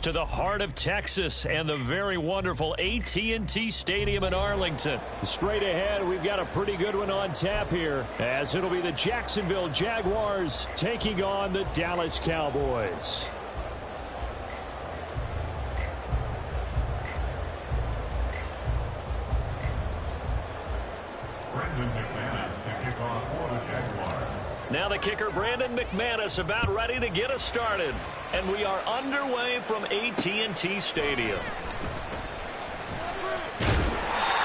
to the heart of Texas and the very wonderful AT&T Stadium in Arlington. Straight ahead, we've got a pretty good one on tap here, as it'll be the Jacksonville Jaguars taking on the Dallas Cowboys. Now the kicker, Brandon McManus, about ready to get us started. And we are underway from AT&T Stadium.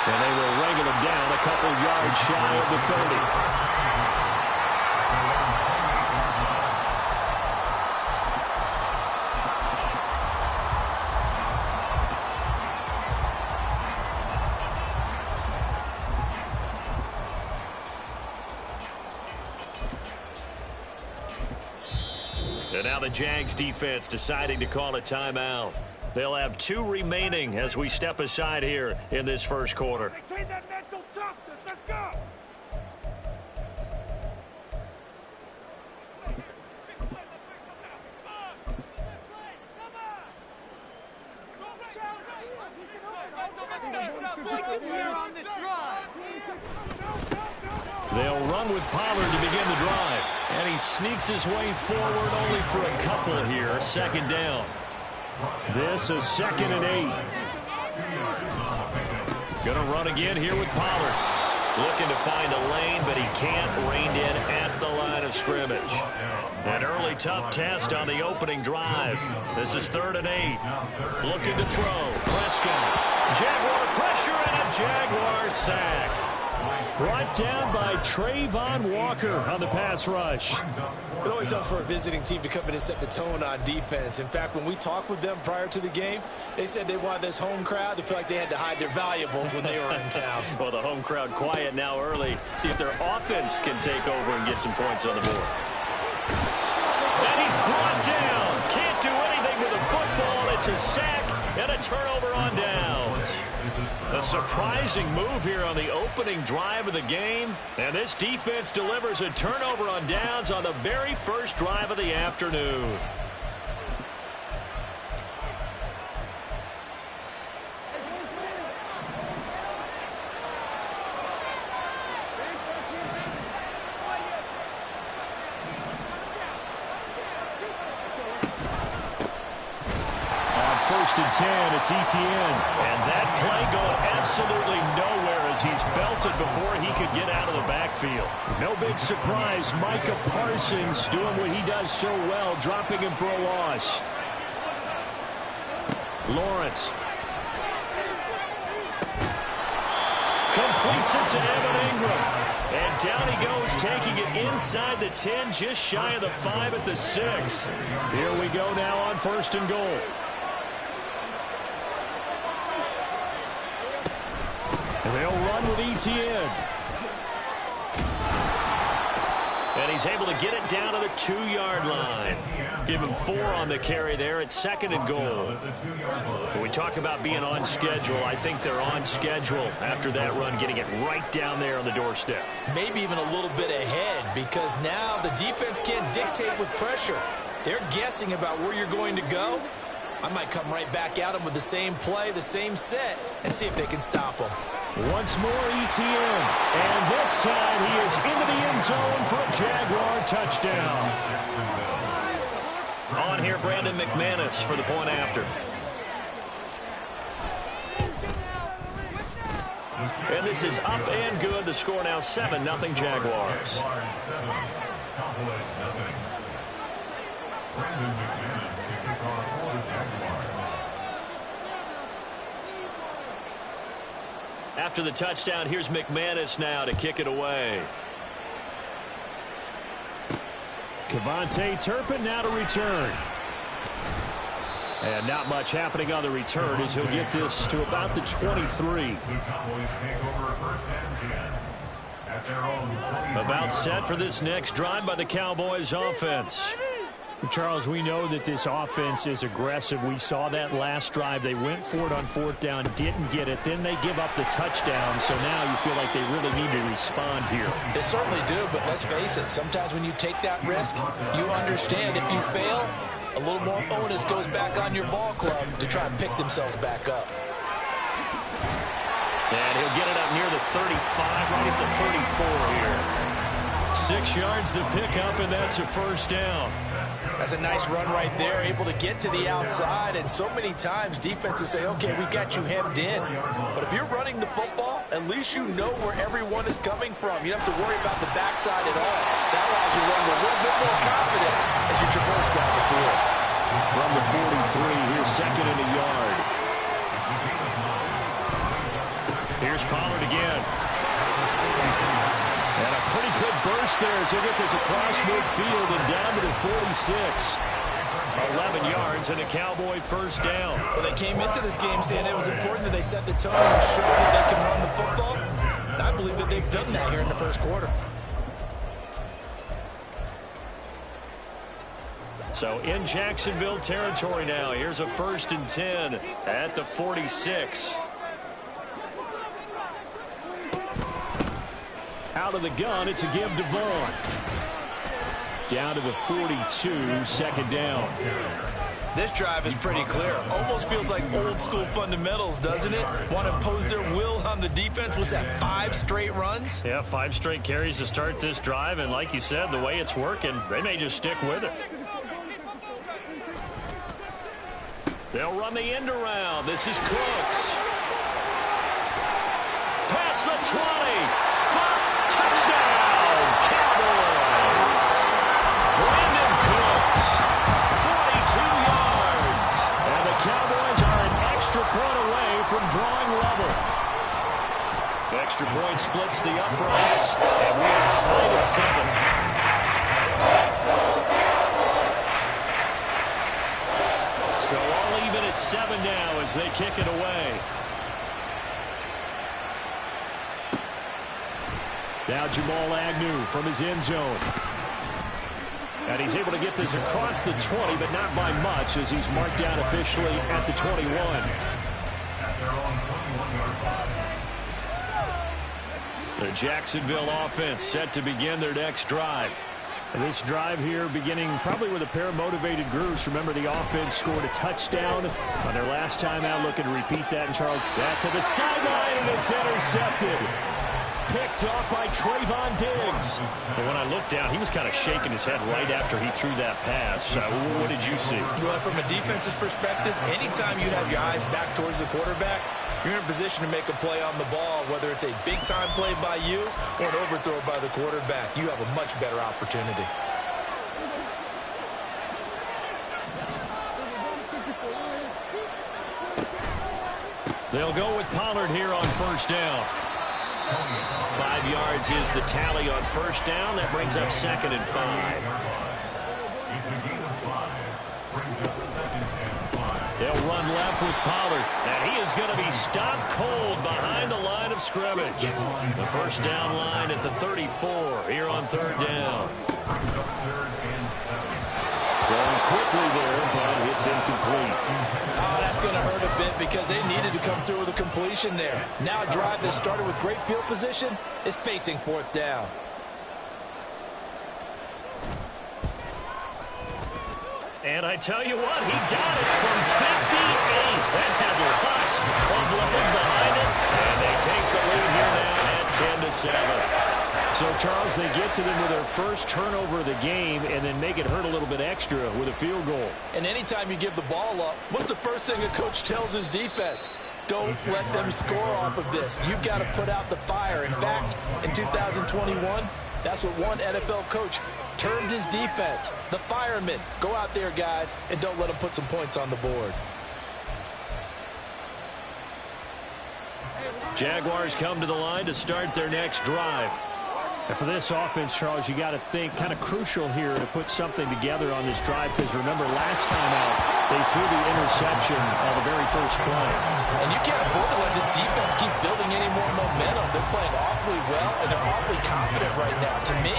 And they will wrangle him down a couple yards shy of the 30. And now the Jags defense deciding to call a timeout. They'll have 2 remaining as we step aside here in this first quarter. Maintain that mental toughness. Let's go. They'll run with Pollard to begin the drive. And he sneaks his way forward only for a couple here. Second down. This is 2nd and 8. Gonna run again here with Pollard. Looking to find a lane, but he can't. Reined in at the line of scrimmage. An early tough test on the opening drive. This is 3rd and 8. Looking to throw. Prescott. Jaguar pressure and a Jaguar sack. Brought down by Trayvon Walker on the pass rush. It always helps for a visiting team to come in and set the tone on defense. In fact, when we talked with them prior to the game, they said they wanted this home crowd to feel like they had to hide their valuables when they were in town. Well, the home crowd quiet now early. See if their offense can take over and get some points on the board. And he's brought down. Can't do anything with the football. It's a sack and a turnover on downs. A surprising move here on the opening drive of the game. And this defense delivers a turnover on downs on the very first drive of the afternoon. First and 10, it's Etienne. And that play going absolutely nowhere as he's belted before he could get out of the backfield. No big surprise. Micah Parsons doing what he does so well, dropping him for a loss. Lawrence. Completes it to Evan Ingram. And down he goes, taking it inside the 10, just shy of the 5 at the 6. Here we go now on 1st and goal. And they'll run with Etienne. And he's able to get it down to the 2-yard line. Give him 4 on the carry there at 2nd and goal. When we talk about being on schedule, I think they're on schedule after that run, getting it right down there on the doorstep. Maybe even a little bit ahead, because now the defense can't dictate with pressure. They're guessing about where you're going to go. I might come right back at them with the same play, the same set, and see if they can stop them. Once more, Etienne. And this time he is into the end zone for a Jaguar touchdown. On here, Brandon McManus for the point after. And this is up and good. The score now 7-0 Jaguars. After the touchdown, here's McManus now to kick it away. Kevontae Turpin now to return. And not much happening on the return as he'll get this to about the 23. About set for this next drive by the Cowboys offense. Charles, we know that this offense is aggressive. We saw that last drive. They went for it on 4th down, didn't get it. Then they give up the touchdown. So now you feel like they really need to respond here. They certainly do, but let's face it. Sometimes when you take that risk, you understand if you fail, A little more onus goes back on your ball club to try and pick themselves back up. And he'll get it up near the 35, right at the 34 here. 6 yards to pick up, and that's a first down. That's a nice run right there, able to get to the outside. And so many times defenses say, okay, we got you hemmed in. But if you're running the football, at least you know where everyone is coming from. You don't have to worry about the backside at all. That allows you to run with a little bit more confidence as you traverse down the field. From the 43, here's second and a yard. Here's Pollard again. And a pretty good burst there as he'll get this across midfield and down to the 46. 11 yards and a Cowboy first down. Well, they came into this game saying it was important that they set the tone and show that they can run the football. And I believe that they've done that here in the first quarter. So in Jacksonville territory now. Here's a 1st and 10 at the 46. Out of the gun, it's a give to Vaughn. Down to the 42, second down. This drive is pretty clear. Almost feels like old school fundamentals, doesn't it? Want to impose their will on the defense. Was that 5 straight runs? Yeah, 5 straight carries to start this drive. And like you said, the way it's working, they may just stick with it. They'll run the end around. This is Cooks. Past the 20. Touchdown, Cowboys. Brandon Cooks, 42 yards. And the Cowboys are an extra point away from drawing level. Extra point splits the uprights, and we are tied at 7. So all even at 7 now as they kick it away. Now Jamal Agnew from his end zone. And he's able to get this across the 20, but not by much as he's marked down officially at the 21. The Jacksonville offense set to begin their next drive. And this drive here beginning probably with a pair of motivated groups. Remember, the offense scored a touchdown on their last time out. Looking to repeat that. And Charles, that to the sideline, and it's intercepted. Picked off by Trayvon Diggs. And when I looked down, he was kind of shaking his head right after he threw that pass. What did you see? Well, from a defense's perspective, anytime you have your eyes back towards the quarterback, you're in a position to make a play on the ball, whether it's a big-time play by you or an overthrow by the quarterback. You have a much better opportunity. They'll go with Pollard here on first down. 5 yards is the tally on first down. That brings up 2nd and 5. They'll run left with Pollard, and he is going to be stopped cold behind the line of scrimmage. The first down line at the 34 here on 3rd down. Going quickly there, but it's incomplete. Oh, that's going to hurt a bit because they needed to come through with a completion there. Now a drive that started with great field position is facing 4th down. And I tell you what, he got it from 58. That had lots of leg behind it. And they take the lead here now at 10-7. So, Charles, they get to them with their first turnover of the game and then make it hurt a little bit extra with a field goal. And anytime you give the ball up, what's the first thing a coach tells his defense? Don't let them score off of this. You've got to put out the fire. In fact, in 2021, that's what one NFL coach termed his defense. The firemen. Go out there, guys, and don't let them put some points on the board. Jaguars come to the line to start their next drive. And for this offense, Charles, you got to think kind of crucial here to put something together on this drive because remember last time out they threw the interception on the very first play. And you can't afford to let this defense keep building any more momentum. They're playing awfully well and they're awfully confident right now. To me,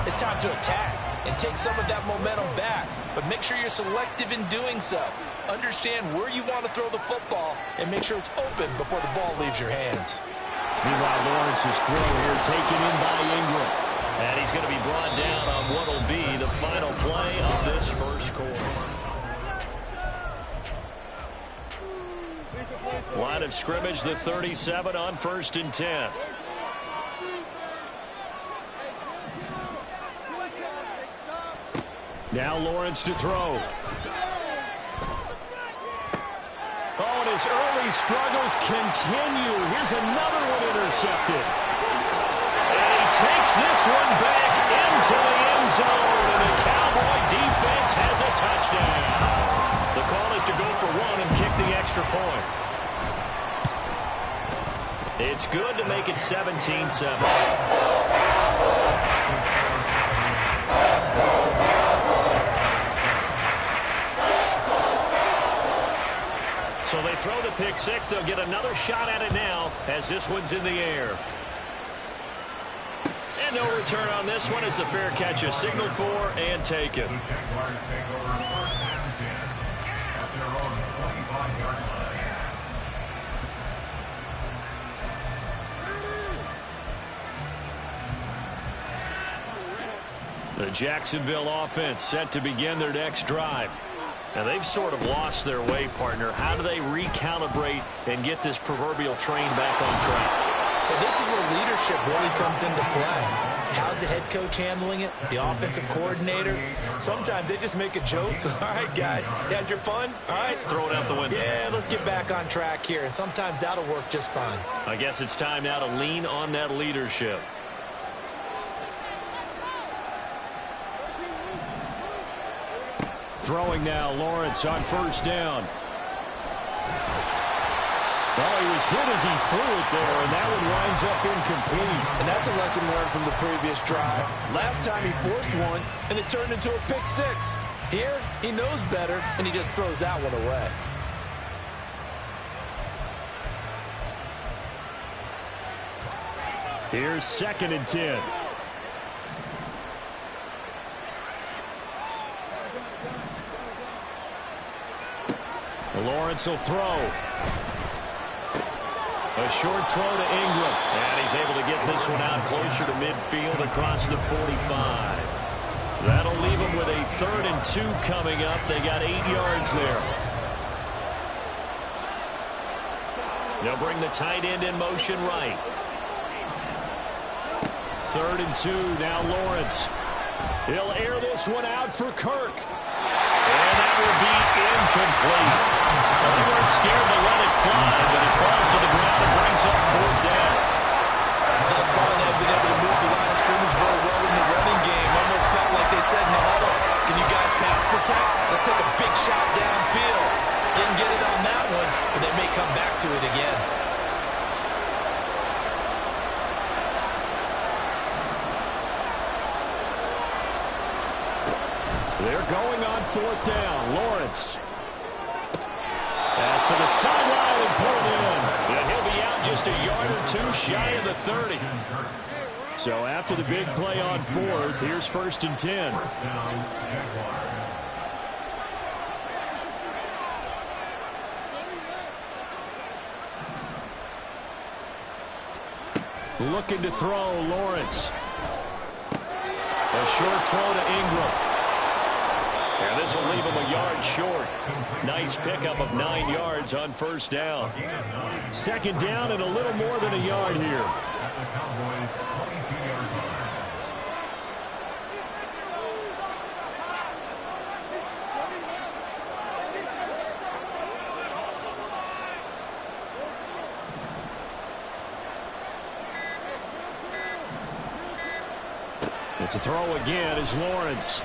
it's time to attack and take some of that momentum back. But make sure you're selective in doing so. Understand where you want to throw the football and make sure it's open before the ball leaves your hands. Meanwhile, Lawrence's throw here taken in by Ingram. And he's going to be brought down on what will be the final play of this first quarter. Line of scrimmage, the 37 on 1st and 10. Now Lawrence to throw. Oh, and his early struggles continue. Here's another one intercepted. And he takes this one back into the end zone, and the Cowboy defense has a touchdown. The call is to go for one and kick the extra point. It's good to make it 17-7. So they throw the pick six. They'll get another shot at it now as this one's in the air. And no return on this one as the fair catch is signaled for and taken. The Jacksonville offense set to begin their next drive. Now, they've sort of lost their way, partner. How do they recalibrate and get this proverbial train back on track? Well, this is where leadership really comes into play. How's the head coach handling it? The offensive coordinator? Sometimes they just make a joke. All right, guys, you had your fun? All right. Throw it out the window. Yeah, let's get back on track here. And sometimes that'll work just fine. I guess it's time now to lean on that leadership. Throwing now, Lawrence on 1st down. Well, he was hit as he threw it there, and that one winds up incomplete. And that's a lesson learned from the previous drive. Last time he forced one, and it turned into a pick six. Here, he knows better, and he just throws that one away. Here's 2nd and 10. Lawrence will throw. A short throw to Ingram. And he's able to get this one out closer to midfield across the 45. That'll leave him with a 3rd and 2 coming up. They got 8 yards there. They'll bring the tight end in motion right. 3rd and 2, now Lawrence. He'll air this one out for Kirk. And that will be incomplete. Well, they weren't scared to let it fly, but it falls to the ground and brings up 4th down. Thus far, they've been able to move the line of scrimmage very well in the running game. Almost felt like they said in the huddle, can you guys pass protect? Let's take a big shot downfield. Didn't get it on that one, but they may come back to it again. They're going on 4th down. Lawrence. Pass to the sideline and pulled in. And he'll be out just a yard or 2 shy of the 30. So after the big play on 4th, here's 1st and 10. Looking to throw, Lawrence. A short throw to Ingram. And this will leave him a yard short. Nice pickup of 9 yards on 1st down. 2nd down and a little more than a yard here. But to throw again is Lawrence.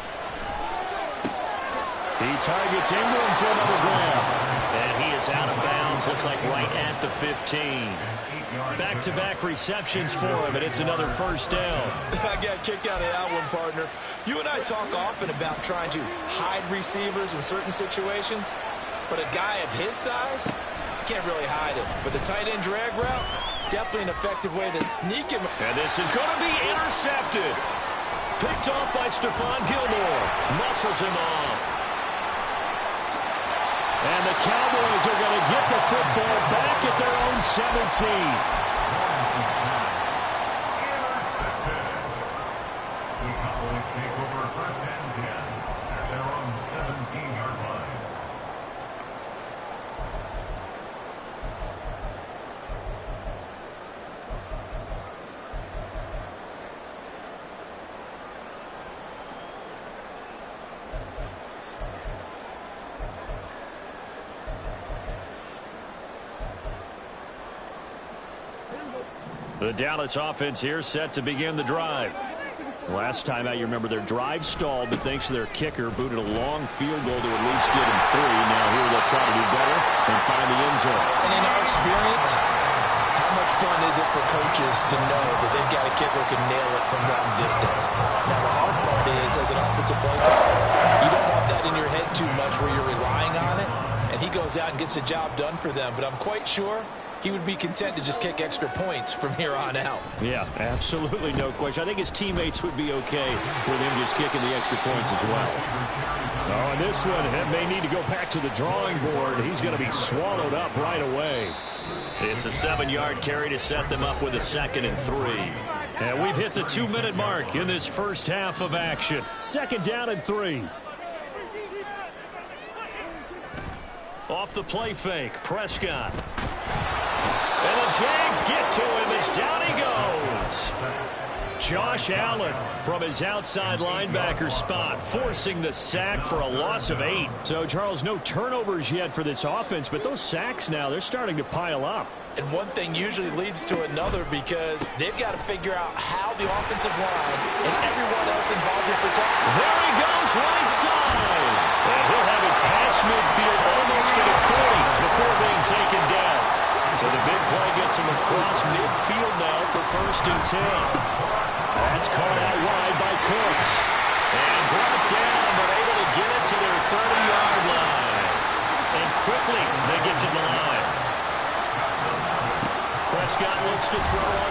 He targets Ingram for another grab. And he is out of bounds. Looks like right at the 15. Back-to-back receptions for him, and it's another 1st down. I got a kick out of that one, partner. You and I talk often about trying to hide receivers in certain situations, but a guy of his size can't really hide him. But the tight end drag route, definitely an effective way to sneak him. And this is going to be intercepted. Picked off by Stephon Gilmore. Muscles him off. And the Cowboys are going to get the football back at their own 17. The Cowboys take over 1st and 10 at their own 17-yard line. The Dallas offense here set to begin the drive. Last time out, you remember their drive stalled, but thanks to their kicker, booted a long field goal to at least get them 3. Now here they'll try to do better and find the end zone. And in our experience, how much fun is it for coaches to know that they've got a kicker who can nail it from long distance? Now the hard part is, as an offensive play caller, you don't want that in your head too much where you're relying on it, and he goes out and gets the job done for them. But I'm quite sure he would be content to just kick extra points from here on out. Yeah, absolutely no question. I think his teammates would be okay with him just kicking the extra points as well. Oh, and this one may need to go back to the drawing board. He's going to be swallowed up right away. It's a 7-yard carry to set them up with a 2nd and 3. And we've hit the 2-minute mark in this first half of action. 2nd down and 3. Off the play fake, Prescott. And the Jags get to him as down he goes. Josh Allen from his outside linebacker spot, forcing the sack for a loss of 8. So, Charles, no turnovers yet for this offense, but those sacks now, they're starting to pile up. And one thing usually leads to another because they've got to figure out how the offensive line and everyone else involved in protection. There he goes, right side. And he'll have it past midfield almost to the 40 before being taken down. So the big play gets him across midfield now for 1st and 10. That's caught out wide by Cooks. And brought down, but able to get it to their 30-yard line. And quickly they get to the line. Prescott looks to throw